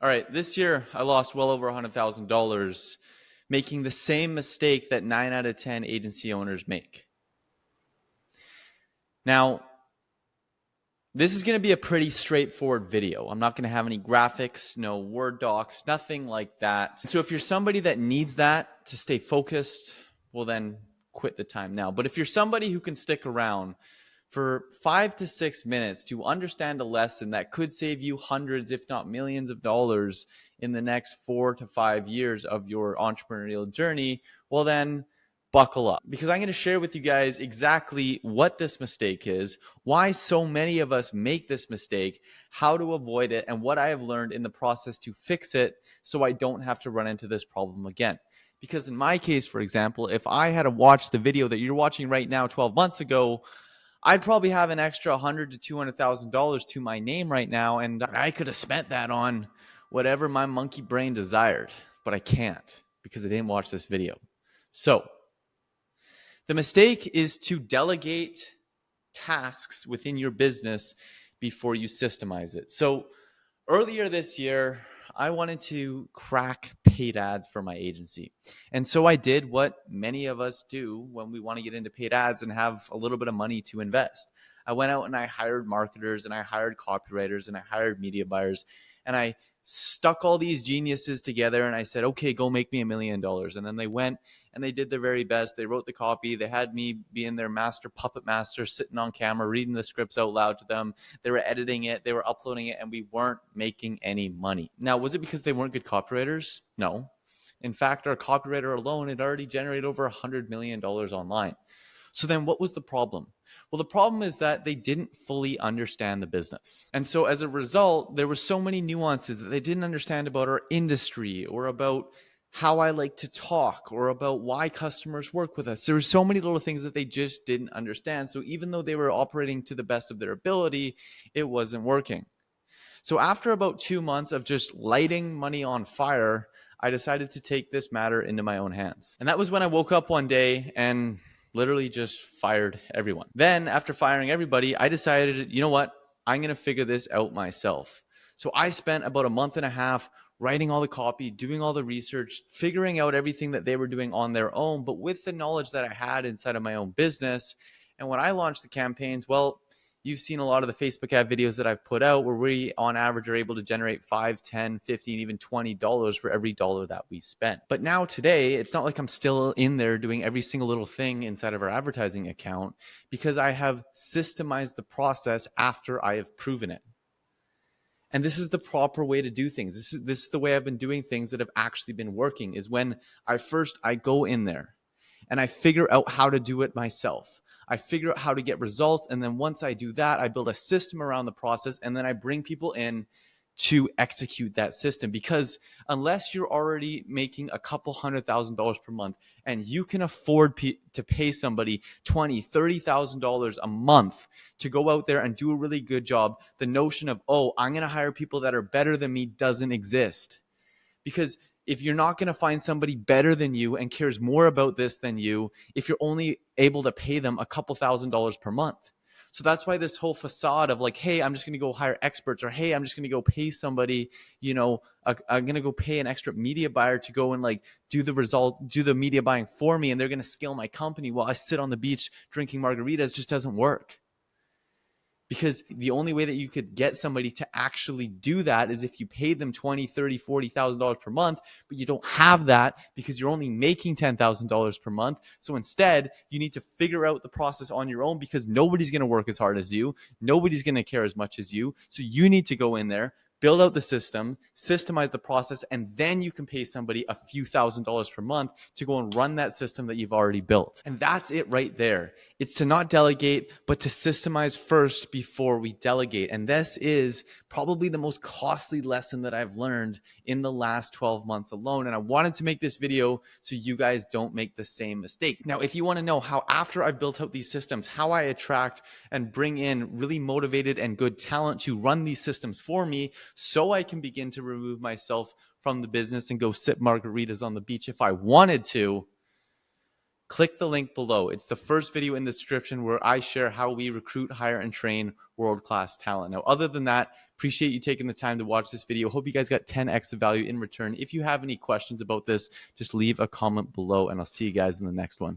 All right, this year I lost well over $100,000 making the same mistake that 9 out of 10 agency owners make. Now, this is going to be a pretty straightforward video. I'm not going to have any graphics, no Word docs, nothing like that. So if you're somebody that needs that to stay focused, well then quit the time now. But if you're somebody who can stick around for 5 to 6 minutes to understand a lesson that could save you hundreds, if not millions of dollars in the next 4 to 5 years of your entrepreneurial journey, well then buckle up, because I'm going to share with you guys exactly what this mistake is, why so many of us make this mistake, how to avoid it, and what I have learned in the process to fix it so I don't have to run into this problem again. Because in my case, for example, if I had to watch the video that you're watching right now 12 months ago, I'd probably have an extra $100,000 to $200,000 to my name right now, and I could have spent that on whatever my monkey brain desired, but I can't because I didn't watch this video. So the mistake is to delegate tasks within your business before you systemize it. So earlier this year, I wanted to crack paid ads for my agency. And so I did what many of us do when we want to get into paid ads and have a little bit of money to invest. I went out and I hired marketers and I hired copywriters and I hired media buyers, and I stuck all these geniuses together and I said, okay, go make me $1 million. And then they went and they did their very best. They wrote the copy. They had me being their master puppet master, sitting on camera, reading the scripts out loud to them. They were editing it. They were uploading it, and we weren't making any money. Now, was it because they weren't good copywriters? No. In fact, our copywriter alone had already generated over $100 million online. So then what was the problem? Well, the problem is that they didn't fully understand the business. And so as a result, there were so many nuances that they didn't understand about our industry or about how I like to talk or about why customers work with us. There were so many little things that they just didn't understand. So even though they were operating to the best of their ability, it wasn't working. So after about 2 months of just lighting money on fire, I decided to take this matter into my own hands. And that was when I woke up one day and literally just fired everyone. Then after firing everybody, I decided, you know what? I'm going to figure this out myself. So I spent about a month and a half writing all the copy, doing all the research, figuring out everything that they were doing on their own, but with the knowledge that I had inside of my own business. And when I launched the campaigns, well, you've seen a lot of the Facebook ad videos that I've put out where we on average are able to generate $5, $10, $15, even $20 for every dollar that we spent. But now today, it's not like I'm still in there doing every single little thing inside of our advertising account, because I have systemized the process after I have proven it. And this is the proper way to do things. This is the way I've been doing things that have actually been working, is when I go in there and I figure out how to do it myself. I figure out how to get results. And then once I do that, I build a system around the process, and then I bring people in to execute that system. Because unless you're already making a couple $100,000 per month and you can afford to pay somebody $20,000, $30,000 a month to go out there and do a really good job, the notion of, oh, I'm going to hire people that are better than me doesn't exist. Because if you're not going to find somebody better than you and cares more about this than you, if you're only able to pay them a couple $1,000s per month. So that's why this whole facade of like, hey, I'm just going to go hire experts, or hey, I'm just going to go pay somebody, I'm going to go pay an extra media buyer to go and like do the media buying for me, and they're going to scale my company while I sit on the beach drinking margaritas, just doesn't work. Because the only way that you could get somebody to actually do that is if you paid them $20,000, $30,000, $40,000 per month, but you don't have that because you're only making $10,000 per month. So instead, you need to figure out the process on your own, because nobody's going to work as hard as you. Nobody's going to care as much as you. So you need to go in there, build out the system, systemize the process, and then you can pay somebody a few $1,000s per month to go and run that system that you've already built. And that's it right there. It's to not delegate, but to systemize first before we delegate. And this is probably the most costly lesson that I've learned in the last 12 months alone. And I wanted to make this video so you guys don't make the same mistake. Now, if you want to know how, after I've built out these systems, how I attract and bring in really motivated and good talent to run these systems for me, so I can begin to remove myself from the business and go sip margaritas on the beach if I wanted to, click the link below. It's the first video in the description where I share how we recruit, hire, and train world-class talent. Now, other than that, appreciate you taking the time to watch this video. Hope you guys got 10x of value in return. If you have any questions about this, just leave a comment below, and I'll see you guys in the next one.